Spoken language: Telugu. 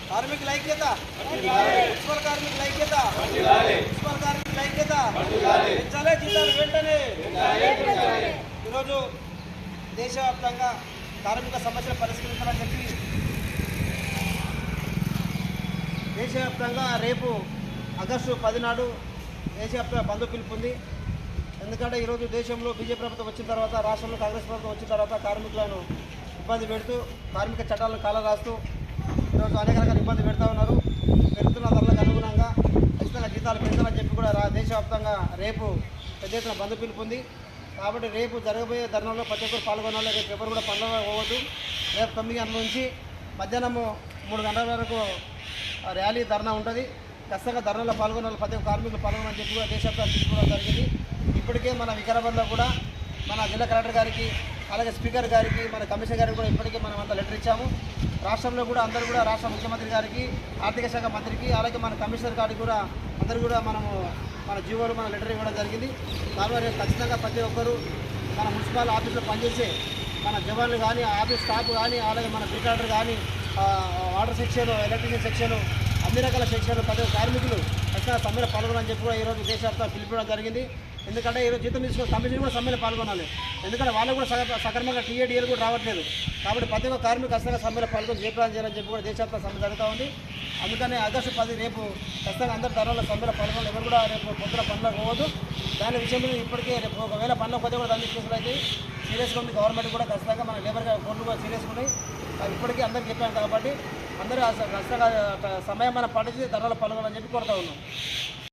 కార్మికుల ఐక్యత, మున్సిపల్ కార్మికుల ఐక్యత, మున్సిపల్ కార్మికుల ఐక్యత, పెంచాలే జీతాలు వెంటనే. ఈరోజు దేశవ్యాప్తంగా కార్మిక సమస్యలు పరిష్కరించాలని చెప్పి దేశవ్యాప్తంగా రేపు ఆగస్టు 10 నాడు దేశవ్యాప్తంగా బంద్ పిలుపు ఉంది. ఎందుకంటే ఈరోజు దేశంలో బీజేపీ ప్రభుత్వం వచ్చిన తర్వాత, రాష్ట్రంలో కాంగ్రెస్ ప్రభుత్వం వచ్చిన తర్వాత కార్మికులను ఇబ్బంది పెడుతూ, కార్మిక చట్టాలను కాల రాస్తూ ఈరోజు అనేక రకాల ఇబ్బంది పెడతా ఉన్నారు. పెరుగుతున్న ధరలకు అనుగుణంగా ఖచ్చితంగా జీతాలు పెంచాలని చెప్పి కూడా దేశవ్యాప్తంగా రేపు పెద్ద ఎత్తున బంద్ పిలుపు ఉంది. కాబట్టి రేపు జరగబోయే ధర్నాలో ప్రతి ఒక్కరు పాల్గొనాలి. రేపు ఎవరు కూడా పనులు పోవద్దు. రేపు 9 గంటల నుంచి మధ్యాహ్నం 3 గంటల వరకు ర్యాలీ ధర్నా ఉంటుంది. ఖచ్చితంగా ధర్నాలో పాల్గొనాలి, ప్రతి ఒక్క కార్మికులు పాల్గొనాలని చెప్పి కూడా దేశవ్యాప్తంగా తీసుకోవడం జరిగింది. ఇప్పటికే మన వికారాబాద్లో కూడా మన జిల్లా కలెక్టర్ గారికి, అలాగే స్పీకర్ గారికి, మన కమిషనర్ గారికి కూడా ఇప్పటికే మనం అంతా లెటర్ ఇచ్చాము. రాష్ట్రంలో కూడా అందరూ కూడా రాష్ట్ర ముఖ్యమంత్రి గారికి, ఆర్థిక శాఖ మంత్రికి, అలాగే మన కమిషనర్ గారికి కూడా అందరూ కూడా మనము మన జీవోలు మన లెటర్ ఇవ్వడం జరిగింది. కాబట్టి రేపు ఖచ్చితంగా ప్రతి ఒక్కరూ మన మున్సిపల్ ఆఫీసులో పనిచేసే మన జవాన్లు కానీ, ఆఫీస్ స్టాఫ్ కానీ, అలాగే మన బ్రికాడర్ కానీ, వాటర్ సెక్షన్, ఎలక్ట్రిసిటీ సెక్షన్, అన్ని రకాల సెక్షన్లు ప్రతి ఒక్క కార్మికులు ఖచ్చితంగా సమ్మెలో పాల్గొనాలని చెప్పి కూడా ఈరోజు దేశవ్యాప్తంగా పిలిపించడం జరిగింది. ఎందుకంటే ఈరోజు జీతం తీసుకున్న కమిషన్ కూడా సమ్మెలో పాల్గొనాలి. ఎందుకంటే వాళ్ళు కూడా సక్రమంగా టీఏడీఏలు కూడా రావట్లేదు. కాబట్టి ప్రతి ఒక్క కార్మిక ఖచ్చితంగా సమ్మెలో పాల్గొని జయప్రదం చేయాలని చెప్పి కూడా దేశవ్యాప్తంగా సమ్మె జరుగుతూ ఉంది. అందుకని ఆగస్టు 10 రేపు ఖచ్చితంగా అందరి ధరల సమ్మెలో పాల్గొనాలి. ఎవరు కూడా రేపు పొద్దున పనులకు పోవద్దు. దాని విషయంలో ఇప్పటికే రేపు ఒకవేళ పనులకు పోతే కూడా దాన్ని కేసులు అయితే సీరియస్గా ఉంది. గవర్నమెంట్ కూడా ఖచ్చితంగా మన లేబర్ కోర్టులు కూడా సీరియస్గా ఉన్నాయి. ఇప్పటికీ అందరికీ చెప్పాను కాబట్టి అందరూ ఖచ్చితంగా సమయం మనం పాటించి ధరలు పాల్గొనాలని చెప్పి కోరుతూ ఉన్నాం.